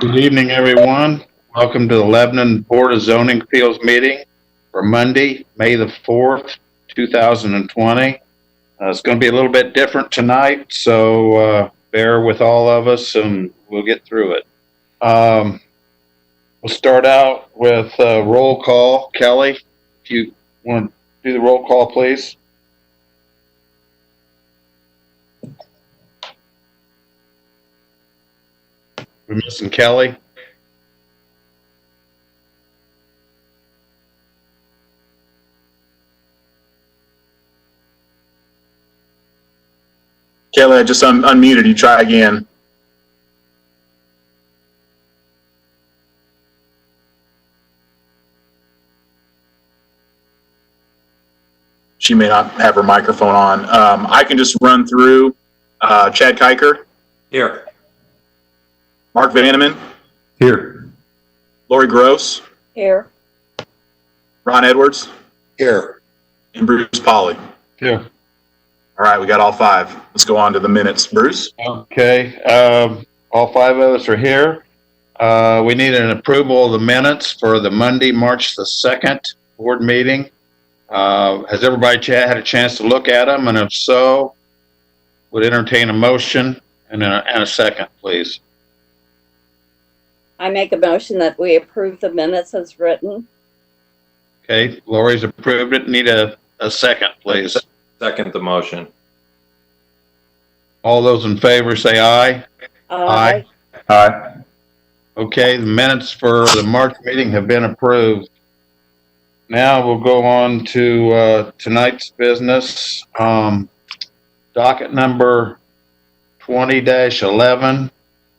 Good evening, everyone. Welcome to the Lebanon Board of Zoning Appeals meeting for Monday, May the 4th, 2020. It's going to be a little bit different tonight, so bear with all of us and we'll get through it. We'll start out with roll call. Kelly, if you want to do the roll call, please. We're missing Kelly. Kelly, I just unmuted you. Try again. She may not have her microphone on. I can just run through. Chad Kiker. Here. Mark Vanneman. Here. Lori Gross. Here. Ron Edwards. Here. And Bruce Polly. Here. All right, we got all five. Let's go on to the minutes. Bruce? Okay. All five of us are here. We need an approval of the minutes for the Monday, March the 2nd board meeting. Has everybody had a chance to look at them? And if so, would entertain a motion and a second, please. I make a motion that we approve the minutes as written. Okay, Lori's approved it. Need a second, please. Second the motion. All those in favor say aye. Aye. Aye. Okay, the minutes for the March meeting have been approved. Now we'll go on to tonight's business. Docket number 20-11.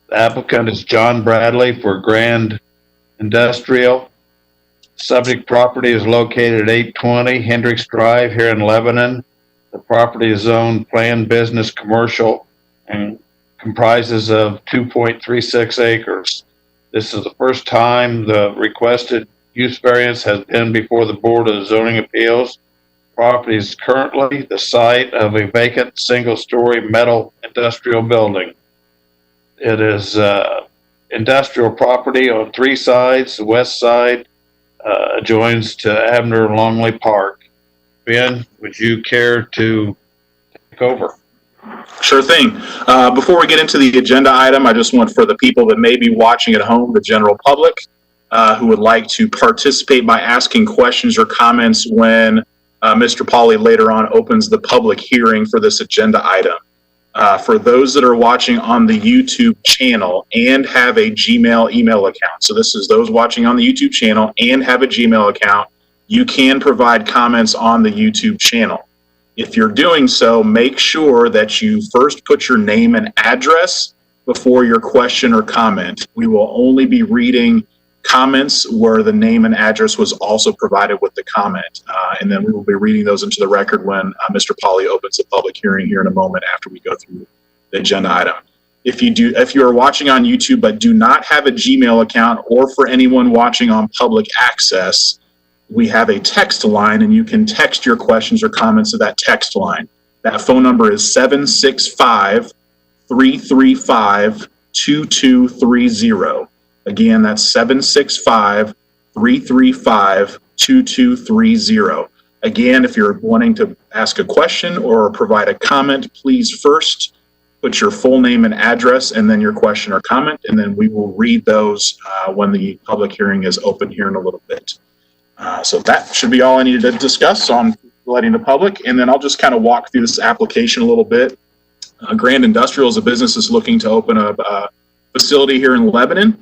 The applicant is John Bradley for Grand Industrial. Subject property is located at 820 Hendricks Drive here in Lebanon. The property is zoned planned business commercial and comprises of 2.36 acres. This is the first time the requested use variance has been before the Board of Zoning Appeals. Property is currently the site of a vacant single-story metal industrial building. It is industrial property on three sides. The west side adjoins to Abner Longley Park. Ben, would you care to take over? Sure thing. Before we get into the agenda item, I just want for the people that may be watching at home, the general public, who would like to participate by asking questions or comments when Mr. Polly later on opens the public hearing for this agenda item. For those that are watching on the YouTube channel and have a Gmail email account, so this is those watching on the YouTube channel and have a Gmail account, you can provide comments on the YouTube channel. If you're doing so, make sure that you first put your name and address before your question or comment. We will only be reading comments where the name and address was also provided with the comment. And then we will be reading those into the record when Mr. Polly opens the public hearing here in a moment after we go through the agenda item. If you are watching on YouTube but do not have a Gmail account, or for anyone watching on public access, we have a text line and you can text your questions or comments to that text line. That phone number is 765-335-2230. Again, that's 765-335-2230. Again, if you're wanting to ask a question or provide a comment, please first put your full name and address and then your question or comment, and then we will read those when the public hearing is open here in a little bit. So that should be all I needed to discuss on letting the public, and then I'll just kind of walk through this application a little bit. Grand Industrial is a business that's looking to open a facility here in Lebanon.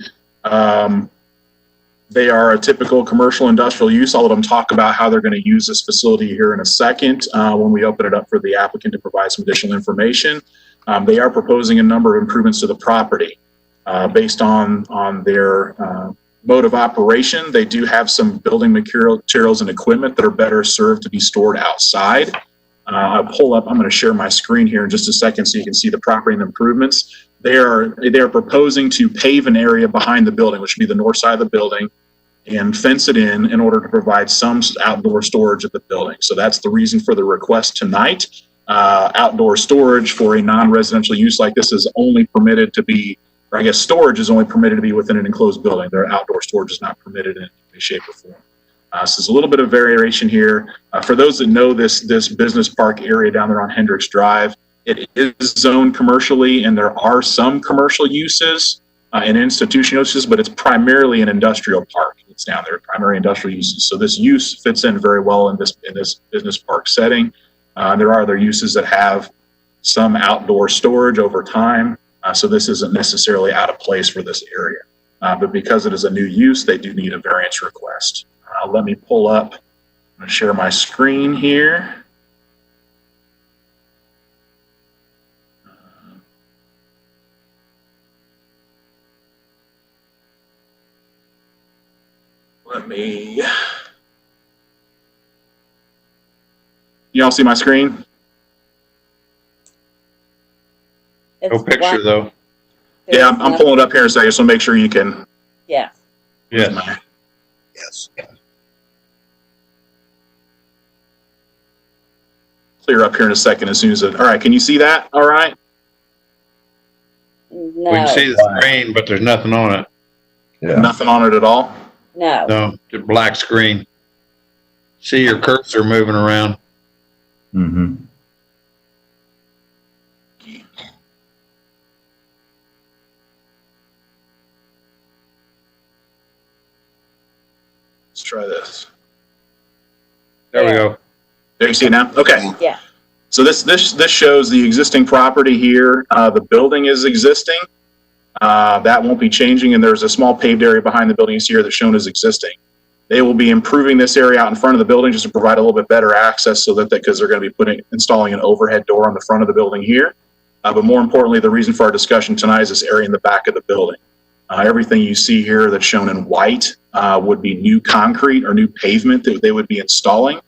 They are a typical commercial industrial use. I'll let them talk about how they're going to use this facility here in a second when we open it up for the applicant to provide some additional information. They are proposing a number of improvements to the property based on their mode of operation. They do have some building materials and equipment that are better served to be stored outside. I'm going to share my screen here in just a second so you can see the property and improvements. They are proposing to pave an area behind the building, which would be the north side of the building, and fence it in order to provide some outdoor storage at the building. So that's the reason for the request tonight. Outdoor storage for a non-residential use like this is only permitted to be or I guess storage is only permitted to be within an enclosed building. Their outdoor storage is not permitted in any shape or form. So there's a little bit of variation here. For those that know this business park area down there on Hendricks Drive, it is zoned commercially, and there are some commercial uses and institutional uses, but it's primarily an industrial park. It's down there, primary industrial uses. So this use fits in very well in this business park setting. There are other uses that have some outdoor storage over time, so this isn't necessarily out of place for this area. But because it is a new use, they do need a variance request. Let me pull up, I'm going to share my screen here. Y'all see my screen? No picture black. though. Yeah, I'm pulling it up here in a second, so make sure you can. Yeah. Yes. Yes. Clear up here in a second as soon as it. All right, can you see that? All right. No. We can see the screen, but there's nothing on it. Yeah. Nothing on it at all. No. No, it's a black screen. See your cursor moving around. Mm-hmm. Let's try this. There we go. There you see it now? Okay. Yeah. So this shows the existing property here. The building is existing. That won't be changing, and there's a small paved area behind the building you see here that's shown as existing. They will be improving this area out in front of the building just to provide a little bit better access, so that because they're going to be installing an overhead door on the front of the building here. But more importantly, the reason for our discussion tonight is this area in the back of the building. Everything you see here that's shown in white would be new concrete or new pavement that they would be installing.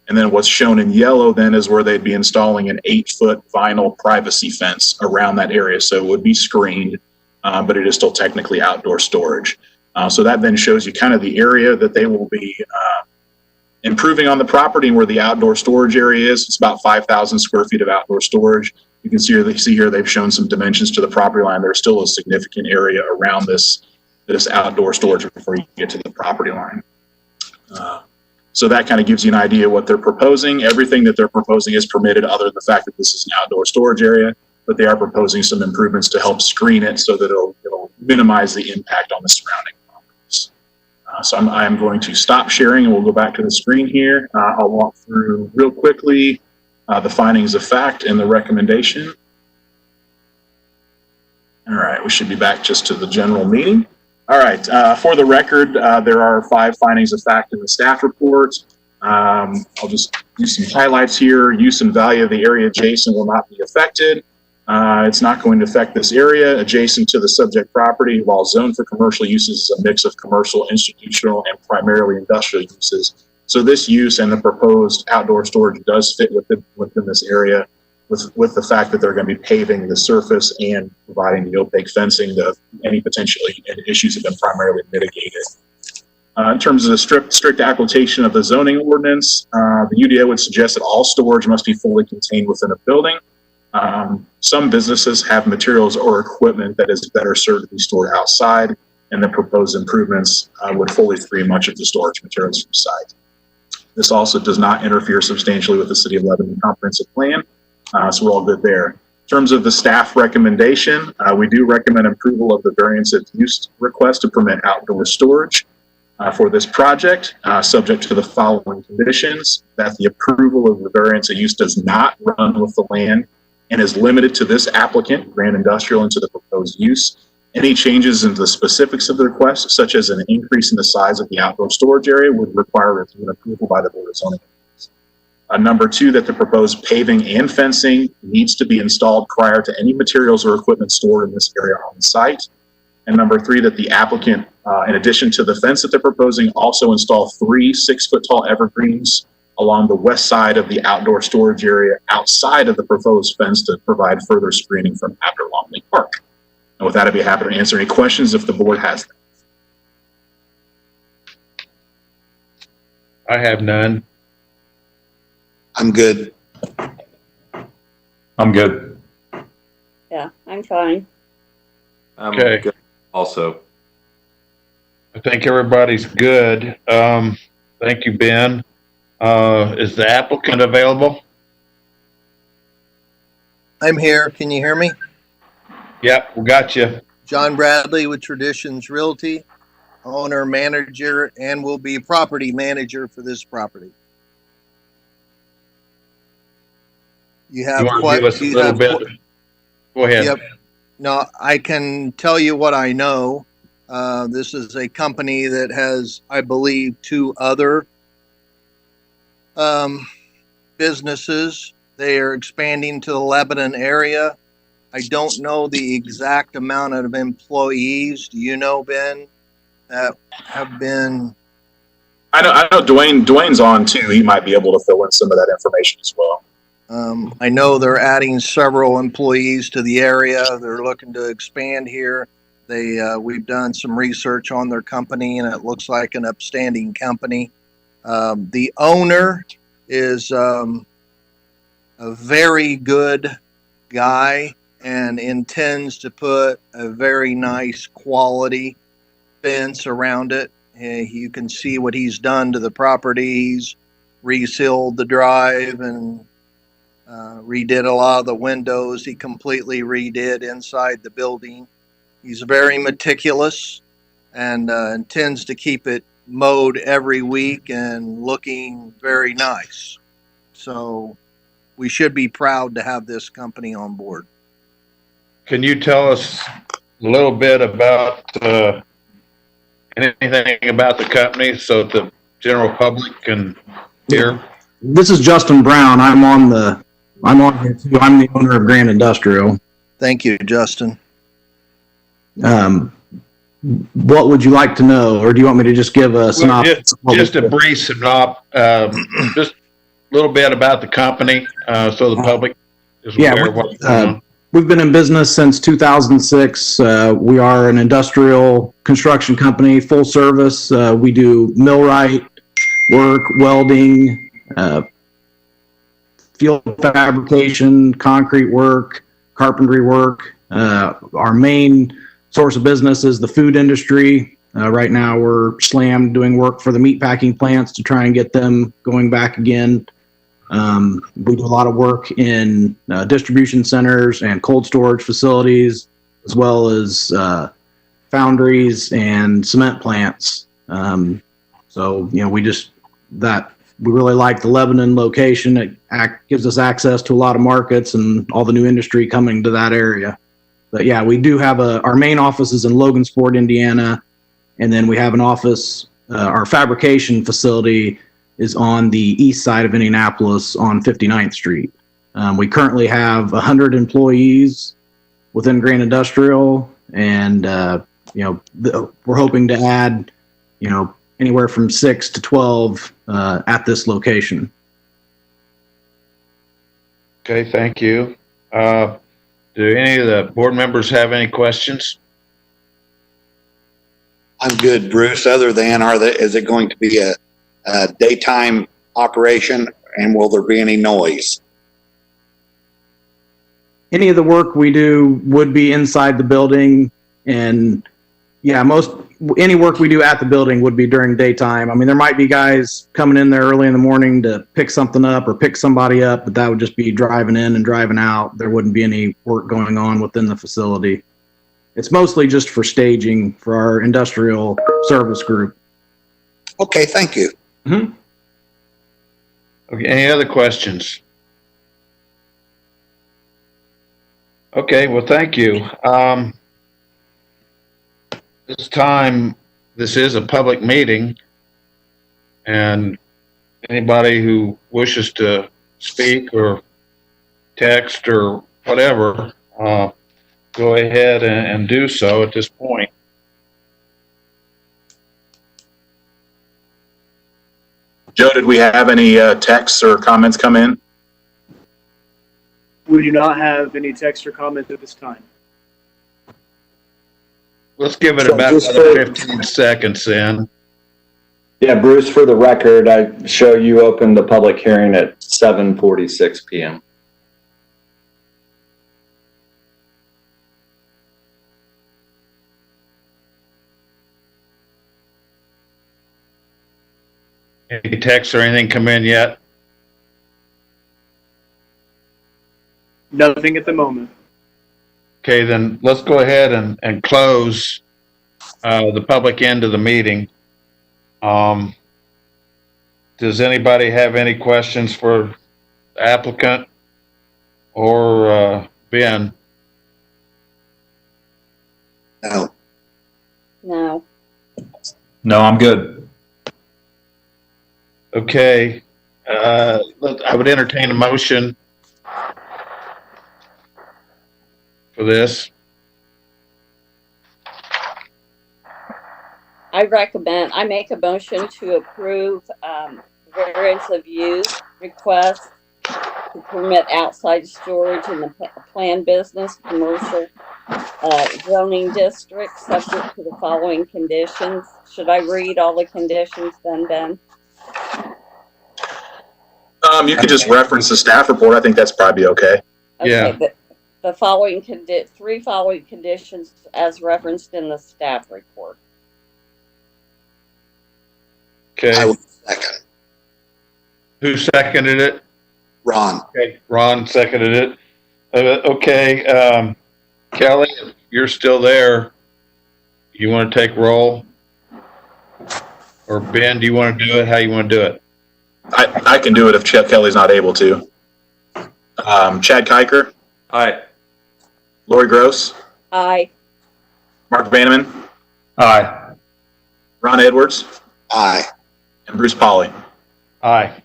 And then what's shown in yellow then is where they'd be installing an 8-foot vinyl privacy fence around that area. So it would be screened, but it is still technically outdoor storage. So that then shows you kind of the area that they will be improving on the property and where the outdoor storage area is. It's about 5,000 square feet of outdoor storage. You can see here they've shown some dimensions to the property line. There's still a significant area around this outdoor storage before you get to the property line. So that kind of gives you an idea of what they're proposing. Everything that they're proposing is permitted other than the fact that this is an outdoor storage area, but they are proposing some improvements to help screen it so that it'll minimize the impact on the surrounding properties. So I'm going to stop sharing and we'll go back to the screen here. I'll walk through real quickly the findings of fact and the recommendation. All right, we should be back just to the general meeting. All right, for the record, there are 5 findings of fact in the staff report. I'll just do some highlights here. Use and value of the area adjacent will not be affected. It's not going to affect this area adjacent to the subject property. While zoned for commercial uses, is a mix of commercial, institutional, and primarily industrial uses. So this use and the proposed outdoor storage does fit within this area, with the fact that they're going to be paving the surface and providing the opaque fencing. Any potential issues have been primarily mitigated. In terms of the strict application of the zoning ordinance, the UDO would suggest that all storage must be fully contained within a building. Some businesses have materials or equipment that is better served to be stored outside, and the proposed improvements would fully free much of the storage materials from site. This also does not interfere substantially with the City of Lebanon comprehensive plan. So we're all good there. In terms of the staff recommendation, we do recommend approval of the variance of use request to permit outdoor storage for this project, subject to the following conditions: that the approval of the variance of use does not run with the land and is limited to this applicant, Grand Industrial, and to the proposed use. Any changes in the specifics of the request, such as an increase in the size of the outdoor storage area, would require review and approval by the Board of Zoning. Number 2, that the proposed paving and fencing needs to be installed prior to any materials or equipment stored in this area on site. And number 3, that the applicant, in addition to the fence that they're proposing, also install 3 6-foot tall evergreens along the west side of the outdoor storage area outside of the proposed fence to provide further screening from after Long Lake Park. And with that, I'd be happy to answer any questions if the board has them. I have none. I'm good. I'm good. Yeah, I'm fine. I'm Okay. good also. I think everybody's good. Thank you, Ben. Is the applicant available? I'm here. Can you hear me? Yep, we got you. John Bradley with Traditions Realty, owner, manager, and will be property manager for this property. You You have want to what? give us a little bit? Go ahead. Yep. No, I can tell you what I know. This is a company that has, I believe, 2 other businesses. They are expanding to the Lebanon area. I don't know the exact amount of employees. Do you know, Ben, that have been? I know Dwayne's on too. He might be able to fill in some of that information as well. I know they're adding several employees to the area. They're looking to expand here. We've done some research on their company, and it looks like an upstanding company. The owner is a very good guy and intends to put a very nice quality fence around it. You can see what he's done to the property. He's resealed the drive and redid a lot of the windows. He completely redid inside the building. He's very meticulous and intends to keep it mowed every week and looking very nice. So we should be proud to have this company on board. Can you tell us a little bit about anything about the company so that the general public can hear? This is Justin Brown. I'm on here too. I'm the owner of Grand Industrial. Thank you, Justin. What would you like to know, or do you want me to just give a synopsis? Just a brief synopsis, just a little bit about the company, so the public is aware of what's going on. We've been in business since 2006. We are an industrial construction company, full service. We do millwright work, welding, field fabrication, concrete work, carpentry work. Our main source of business is the food industry. Right now we're slammed doing work for the meat packing plants to try and get them going back again. We do a lot of work in distribution centers and cold storage facilities, as well as foundries and cement plants. So, we really like the Lebanon location. It gives us access to a lot of markets and all the new industry coming to that area. But yeah, we do have our main office is in Logansport, Indiana. And then we have an office, our fabrication facility is on the east side of Indianapolis on 59th Street. We currently have 100 employees within Grand Industrial, and we're hoping to add, anywhere from 6 to 12 at this location. Okay, thank you. Do any of the board members have any questions? I'm good, Bruce. Other than, is it going to be a daytime operation, and will there be any noise? Any of the work we do would be inside the building, and any work we do at the building would be during daytime. I mean, there might be guys coming in there early in the morning to pick something up or pick somebody up, but that would just be driving in and driving out. There wouldn't be any work going on within the facility. It's mostly just for staging for our industrial service group. Okay, thank you. Mm-hmm. Okay, any other questions? Okay, well, thank you. This is a public meeting, and anybody who wishes to speak or text or whatever, go ahead and do so at this point. Joe, did we have any texts or comments come in? We do not have any text or comments at this time. Let's give it So about just another 15 seconds then. Yeah, Bruce, for the record, I show you opened the public hearing at 7:46 p.m. Any texts or anything come in yet? Nothing at the moment. Okay, then let's go ahead and close the public end of the meeting. Does anybody have any questions for the applicant or Ben? No. No. No, I'm good. Okay, I would entertain a motion for this. I make a motion to approve variance of use request to permit outside storage in the planned business commercial zoning district, subject to the following conditions. Should I read all the conditions then, Ben? You could just reference the staff report. I think that's probably okay. Yeah. The following three following conditions as referenced in the staff report. I Okay, will second. who seconded it? Ron. Okay, Ron seconded it. Okay, Kelly, if you're still there, you want to take roll? Or Ben, do you want to do it? How you want to do it? I can do it if Chad Kelly's not able to. Chad Kiker, Aye. Lori Gross, Aye. Mark Vanneman, Aye. Ron Edwards, Aye. and Bruce Polly. Aye.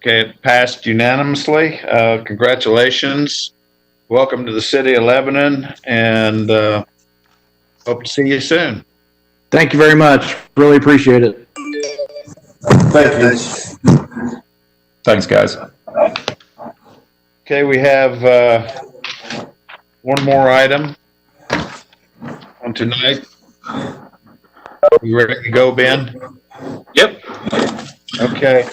Okay, it passed unanimously. Congratulations. Welcome to the city of Lebanon, and hope to see you soon. Thank you very much. Really appreciate it. Thank you. Thanks, guys. Okay, we have one more item on tonight. You ready to go, Ben? Yep. Okay,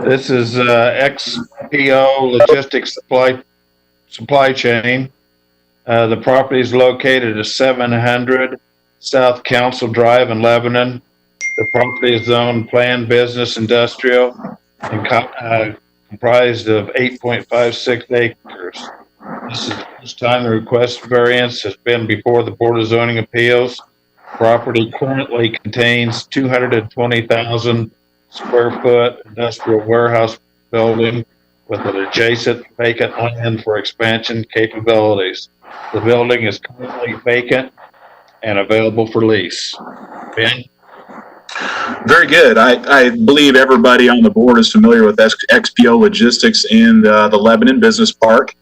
this is XPO Logistics Supply Chain. The property is located at 700 South Council Drive in Lebanon. The property is zoned planned business industrial and comprised of 8.56 acres. This is the first time the request for variance has been before the Board of Zoning Appeals. Property currently contains 220,000 square foot industrial warehouse building with an adjacent vacant land for expansion capabilities. The building is currently vacant and available for lease. Ben? Very good. I believe everybody on the board is familiar with XPO Logistics in the Lebanon Business Park.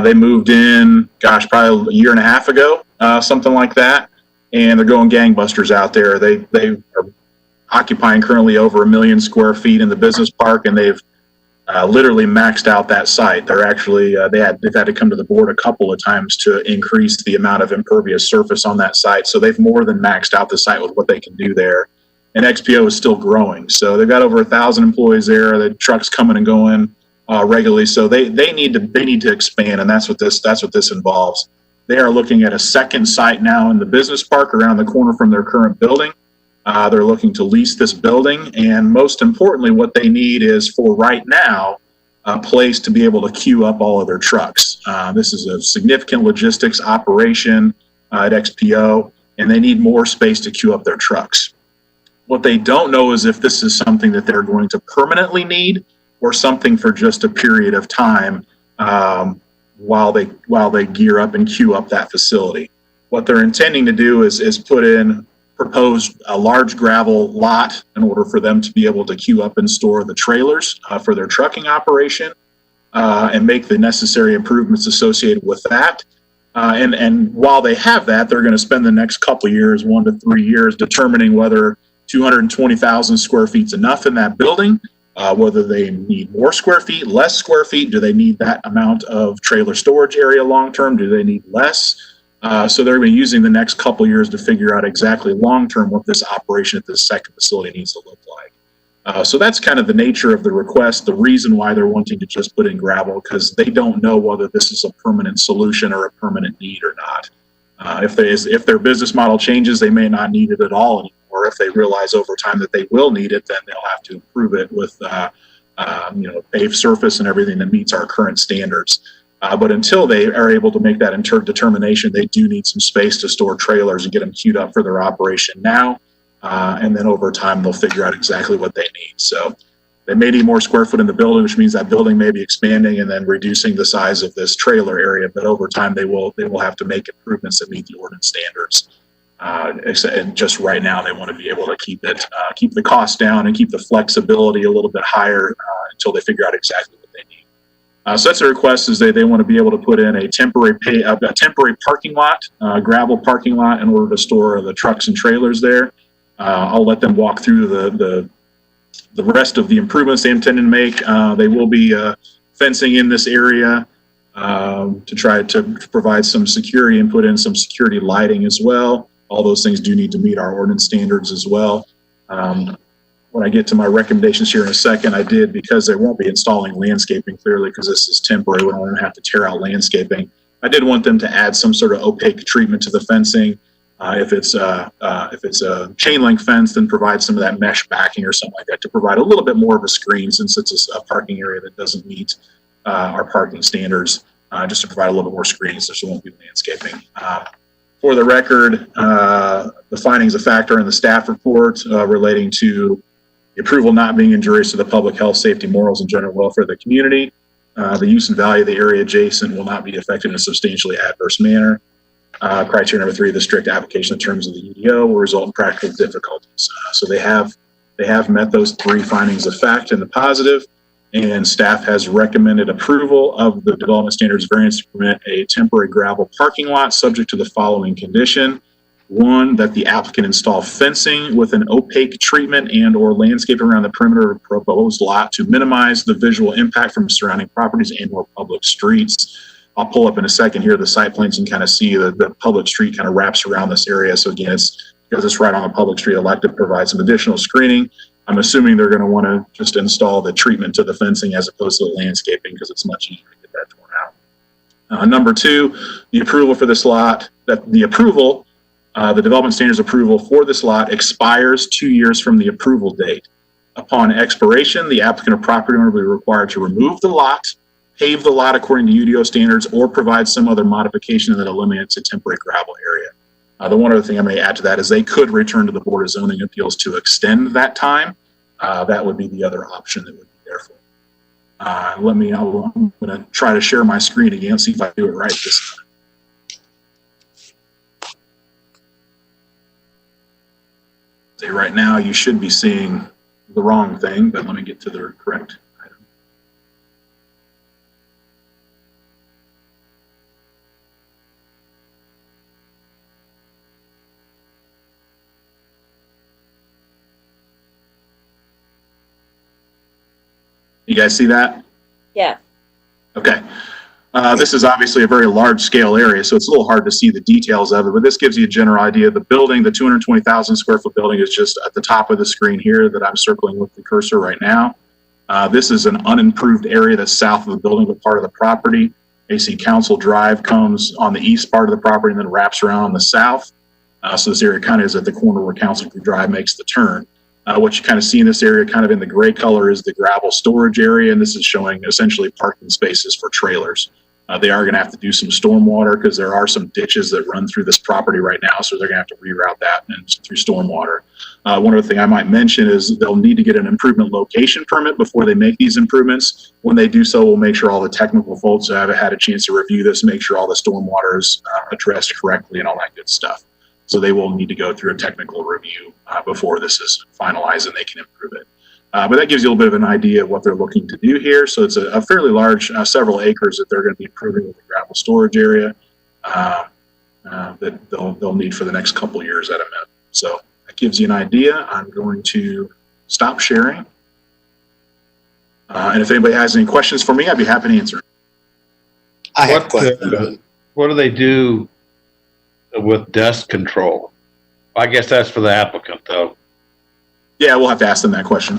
They moved in, probably a year and a half ago, something like that. And they're going gangbusters out there. They are occupying currently over 1 million square feet in the business park, and they've literally maxed out that site. They're actually they've had to come to the board a couple of times to increase the amount of impervious surface on that site. So they've more than maxed out the site with what they can do there. And XPO is still growing. So they've got over 1,000 employees there. The trucks coming and going regularly. So they need to expand, and that's what this involves. They are looking at a second site now in the business park around the corner from their current building. They're looking to lease this building, and most importantly, what they need is, for right now, a place to be able to queue up all of their trucks. This is a significant logistics operation at XPO, and they need more space to queue up their trucks. What they don't know is if this is something that they're going to permanently need or something for just a period of time while they gear up and queue up that facility. What they're intending to do is propose a large gravel lot in order for them to be able to queue up and store the trailers for their trucking operation and make the necessary improvements associated with that. And while they have that, they're going to spend the next couple of years, 1 to 3 years, determining whether 220,000 square feet is enough in that building, whether they need more square feet, less square feet. Do they need that amount of trailer storage area long term? Do they need less? So they're going to be using the next couple of years to figure out exactly long term what this operation at this second facility needs to look like. So that's kind of the nature of the request, the reason why they're wanting to just put in gravel, because they don't know whether this is a permanent solution or a permanent need or not. If their business model changes, they may not need it at all anymore. or if they realize over time that they will need it, then they'll have to improve it with, paved surface and everything that meets our current standards. But until they are able to make that determination, they do need some space to store trailers and get them queued up for their operation now. And then over time, they'll figure out exactly what they need. So they may need more square foot in the building, which means that building may be expanding and then reducing the size of this trailer area. But over time, they will have to make improvements that meet the ordinance standards. And just right now, they want to be able to keep the cost down and keep the flexibility a little bit higher until they figure out exactly what they need. So that's the request, is they want to be able to put in a temporary parking lot, gravel parking lot, in order to store the trucks and trailers there. I'll let them walk through the rest of the improvements they intend to make. They will be fencing in this area to try to provide some security and put in some security lighting as well. All those things do need to meet our ordinance standards as well. When I get to my recommendations here in a second, I did, because they won't be installing landscaping clearly, because this is temporary, we don't want to have to tear out landscaping. I did want them to add some sort of opaque treatment to the fencing. If it's a chain link fence, then provide some of that mesh backing or something like that to provide a little bit more of a screen, since it's a parking area that doesn't meet our parking standards, just to provide a little bit more screening so there won't be landscaping. For the record, the findings of fact are in the staff report relating to the approval not being injurious to the public health, safety, morals, and general welfare of the community. The use and value of the area adjacent will not be affected in a substantially adverse manner. Criteria number 3, the strict application of terms of the UDO will result in practical difficulties. So they have met those 3 findings of fact in the positive, and staff has recommended approval of the development standards variance to permit a temporary gravel parking lot subject to the following condition. 1, that the applicant install fencing with an opaque treatment and or landscape around the perimeter of the proposed lot to minimize the visual impact from surrounding properties and or public streets. I'll pull up in a second here the site plans and kind of see the public street kind of wraps around this area. So again, because it's right on the public street, I'd like to provide some additional screening. I'm assuming they're going to want to just install the treatment to the fencing as opposed to the landscaping, because it's much easier to get that torn out. Number 2, the approval for this lot, the development standards approval for this lot expires 2 years from the approval date. Upon expiration, the applicant or property owner will be required to remove the lot, pave the lot according to UDO standards, or provide some other modification that eliminates a temporary gravel area. The one other thing I may add to that is they could return to the Board of Zoning Appeals to extend that time. That would be the other option that would be there for. I'm going to try to share my screen again, see if I do it right this time. Right now, you should be seeing the wrong thing, but let me get to the correct item. You guys see that? Yeah. Okay. This is obviously a very large scale area, so it's a little hard to see the details of it, but this gives you a general idea. The building, the 220,000 square foot building, is just at the top of the screen here that I'm circling with the cursor right now. This is an unimproved area that's south of the building, but part of the property. AC Council Drive comes on the east part of the property and then wraps around on the south. So this area kind of is at the corner where Council Drive makes the turn. What you kind of see in this area, kind of in the gray color, is the gravel storage area, and this is showing essentially parking spaces for trailers. They are going to have to do some stormwater because there are some ditches that run through this property right now, so they're going to have to reroute that and through stormwater. One other thing I might mention is they'll need to get an improvement location permit before they make these improvements. When they do so, we'll make sure all the technical folks have had a chance to review this, make sure all the stormwater is addressed correctly and all that good stuff. So they will need to go through a technical review before this is finalized and they can improve it. But that gives you a little bit of an idea of what they're looking to do here. So it's a fairly large, several acres that they're going to be improving with the gravel storage area that they'll need for the next couple of years at a minimum. So that gives you an idea. I'm going to stop sharing. And if anybody has any questions for me, I'd be happy to answer. I have questions. What do they do with dust control? I guess that's for the applicant, though. Yeah, we'll have to ask them that question.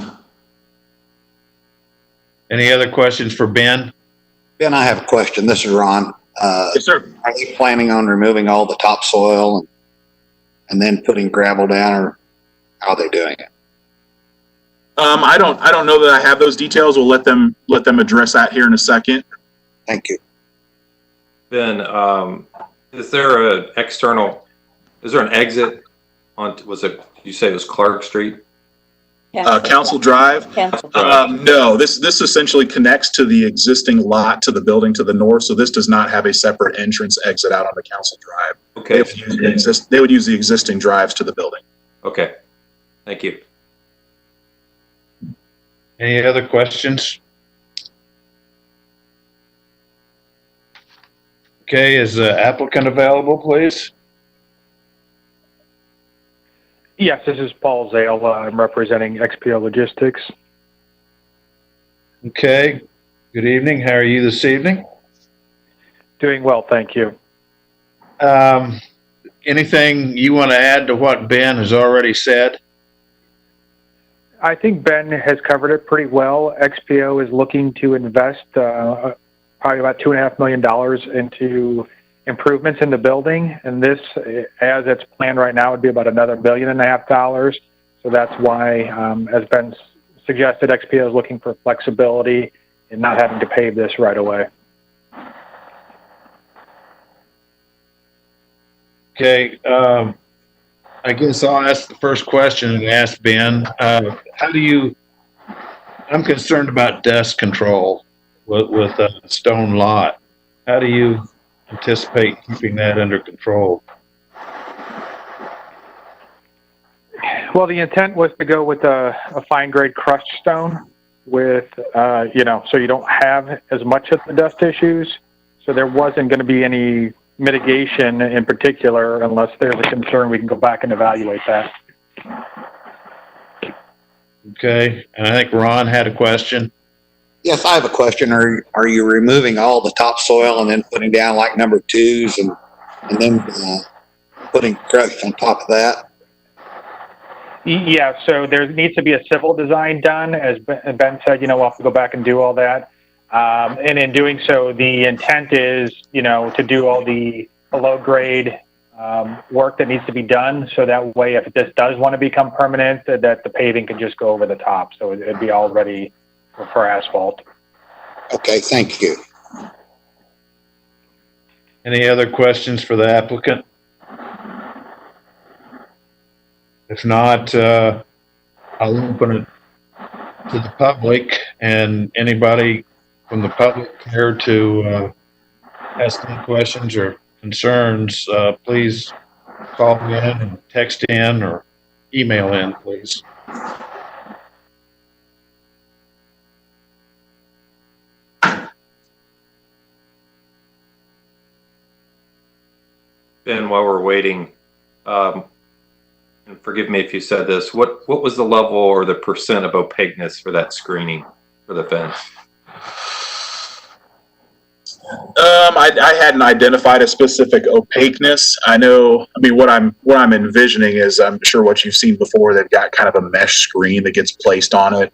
Any other questions for Ben? Ben, I have a question. This is Ron. Yes, sir. Are they planning on removing all the topsoil and then putting gravel down, or How are they doing it? I don't know that I have those details. We'll let them address that here in a second. Thank you. Then, is there an exit on, you say it was Clark Street? Council Drive. Council Drive. No, this essentially connects to the existing lot to the building to the north. So this does not have a separate entrance exit out on the Council Drive. Okay. They would use the existing drives to the building. Okay. Thank you. Any other questions? Okay, is the applicant available, please? Yes, this is Paul Zale. I'm representing XPO Logistics. Okay, good evening. How are you this evening? Doing well, thank you. Anything you want to add to what Ben has already said? I think Ben has covered it pretty well. XPO is looking to invest probably about $2.5 million into improvements in the building, and this, as it's planned right now, would be about another $1.5 million. So that's why, as Ben suggested, XPO is looking for flexibility in not having to pave this right away. Okay, I guess I'll ask the first question and ask Ben. I'm concerned about dust control with a stone lot. How do you anticipate keeping that under control? Well, the intent was to go with a fine grade crushed stone with, so you don't have as much of the dust issues. So there wasn't going to be any mitigation in particular. Unless there's a concern, we can go back and evaluate that. Okay, and I think Ron had a question. Yes, I have a question. Are you removing all the topsoil and then putting down like number twos and then putting crushed on top of that? Yeah, so there needs to be a civil design done. As Ben said, we'll have to go back and do all that. And in doing so, the intent is, to do all the below grade work that needs to be done. So that way, if this does want to become permanent, that the paving can just go over the top. So it'd be all ready for asphalt. Okay, thank you. Any other questions for the applicant? If not, I'll open it to the public, and anybody from the public here to ask any questions or concerns, please call in and text in or email in, please. Ben, while we're waiting, and forgive me if you said this, what was the level or the percent of opaqueness for that screening for the fence? I hadn't identified a specific opaqueness. What I'm envisioning is, I'm sure what you've seen before, they've got kind of a mesh screen that gets placed on it.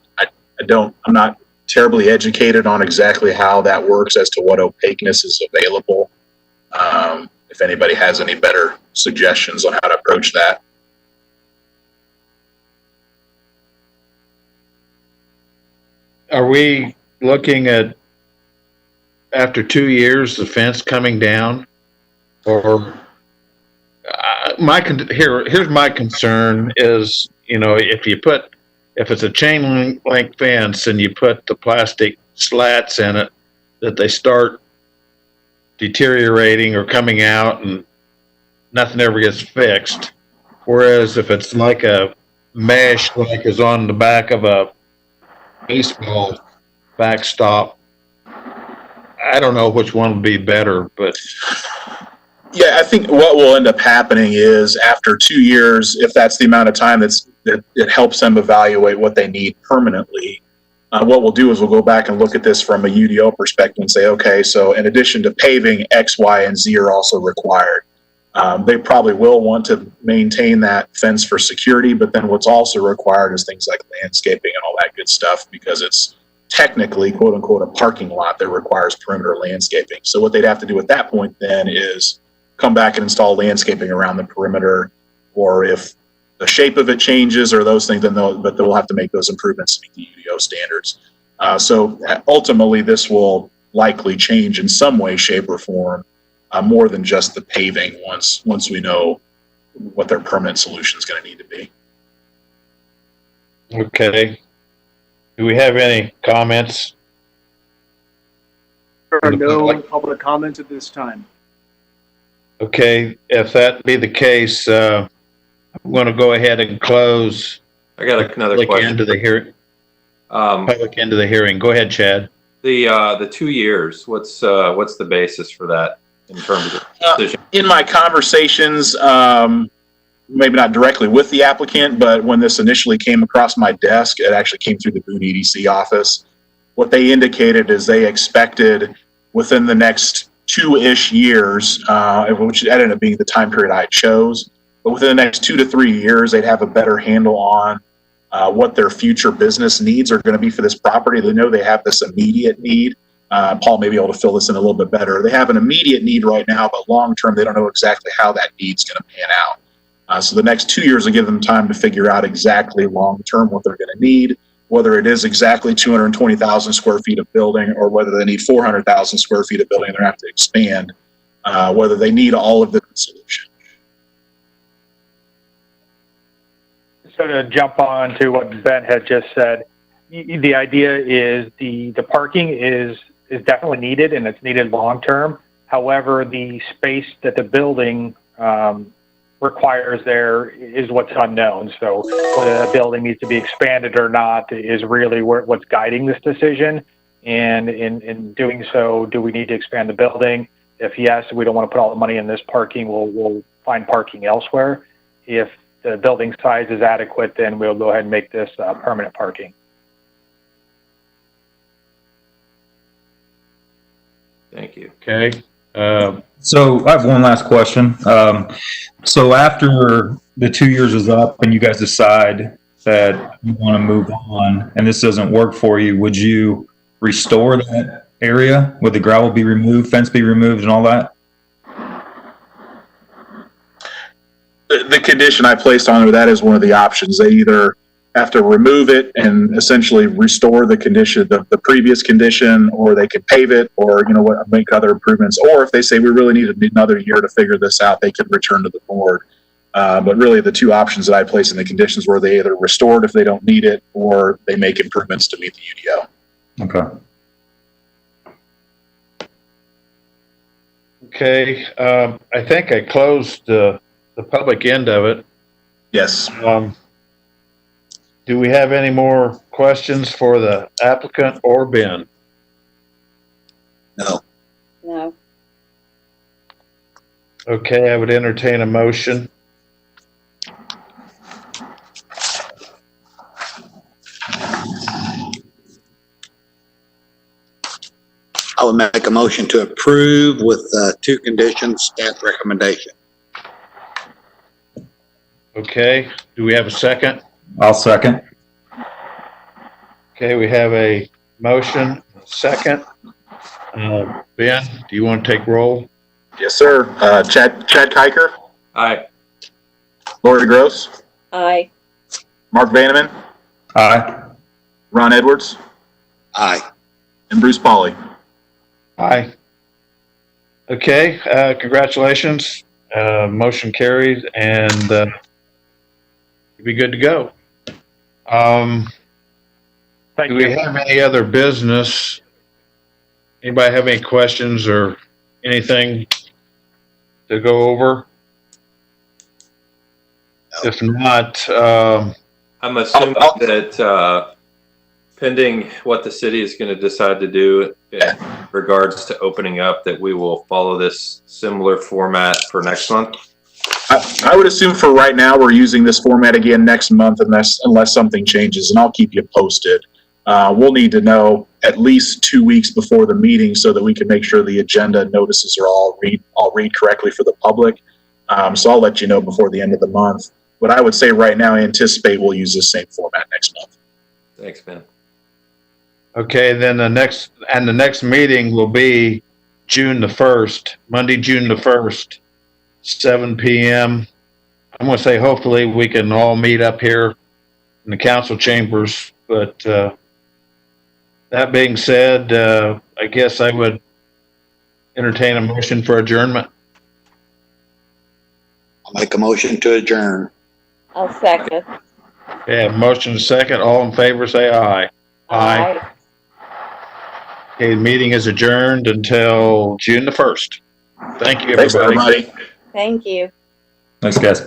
I'm not terribly educated on exactly how that works as to what opaqueness is available. If anybody has any better suggestions on how to approach that. Are we looking at, after 2 years, the fence coming down? Or here's my concern is, if it's a chain link fence and you put the plastic slats in it, that they start deteriorating or coming out and nothing ever gets fixed. Whereas if it's like a mesh, like is on the back of a baseball backstop, I don't know which one would be better, but yeah, I think what will end up happening is after 2 years, if that's the amount of time that it helps them evaluate what they need permanently, what we'll do is we'll go back and look at this from a UDO perspective and say, okay, so in addition to paving, X, Y, and Z are also required. They probably will want to maintain that fence for security, but then what's also required is things like landscaping and all that good stuff, because it's technically, quote unquote, a parking lot that requires perimeter landscaping. So what they'd have to do at that point then is come back and install landscaping around the perimeter, or if the shape of it changes or those things, then they'll have to make those improvements to meet the UDO standards. So ultimately, this will likely change in some way, shape, or form, more than just the paving once we know what their permanent solution is going to need to be. Okay. Do we have any comments? There are no public comments at this time. Okay, if that be the case, I'm going to go ahead and close. I got another public question. end of the hearing. Public end of the hearing. Go ahead, Chad. The 2 years. What's the basis for that in terms of the decision? In my conversations, maybe not directly with the applicant, but when this initially came across my desk, it actually came through the Boone EDC office. What they indicated is they expected within the next 2-ish years, which ended up being the time period I chose, but within the next 2 to 3 years, they'd have a better handle on what their future business needs are going to be for this property. They know they have this immediate need. Paul may be able to fill this in a little bit better. They have an immediate need right now, but long term, they don't know exactly how that need's going to pan out. So the next 2 years will give them time to figure out exactly long term what they're going to need, whether it is exactly 220,000 square feet of building or whether they need 400,000 square feet of building and they're going to have to expand, whether they need all of the solution. So to jump on to what Ben had just said, the idea is the parking is definitely needed and it's needed long term. However, the space that the building requires there is what's unknown. So whether the building needs to be expanded or not is really what's guiding this decision. And in doing so, do we need to expand the building? If yes, we don't want to put all the money in this parking, we'll find parking elsewhere. If the building size is adequate, then we'll go ahead and make this permanent parking. Thank you. Okay. So I have one last question. So after the 2 years is up and you guys decide that you want to move on and this doesn't work for you, would you restore that area? Would the gravel be removed, fence be removed, and all that? The condition I placed on that is one of the options. They either have to remove it and essentially restore the condition, the previous condition, or they can pave it, or make other improvements. Or if they say we really need another year to figure this out, they could return to the board. But really, the two options that I placed in the conditions were they either restore it if they don't need it, or they make improvements to meet the UDO. Okay. Okay. I think I closed the public end of it. Yes. Do we have any more questions for the applicant or Ben? No. No. Okay, I would entertain a motion. I would make a motion to approve with 2 conditions, staff recommendation. Okay, do we have a second? I'll second. Okay, we have a motion, second. Ben, do you want to take roll? Yes, sir. Chad Kiker, Aye. Lori Gross, Aye. Mark Vanneman, Aye. Ron Edwards, Aye. and Bruce Pauley. Aye. Okay, congratulations. Motion carries and you'll be good to go. Thank Do you. we have any other business? Anybody have any questions or anything to go over? If not, I'm assuming that pending what the city is going to decide to do in regards to opening up, that we will follow this similar format for next month. I would assume for right now we're using this format again next month unless something changes, and I'll keep you posted. We'll need to know at least 2 weeks before the meeting so that we can make sure the agenda notices are all read correctly for the public. So I'll let you know before the end of the month. But I would say right now, I anticipate we'll use the same format next month. Thanks, Ben. okay, then the next meeting will be June the 1st, Monday, June the 1st, 7 p.m. I'm going to say hopefully we can all meet up here in the council chambers. But that being said, I guess I would entertain a motion for adjournment. I'll make a motion to adjourn. I'll second. Yeah, motion second. All in favor, say aye. Aye. Okay, the meeting is adjourned until June the 1st. Thank you, everybody. Thanks, everybody. Thank you. Thanks, guys.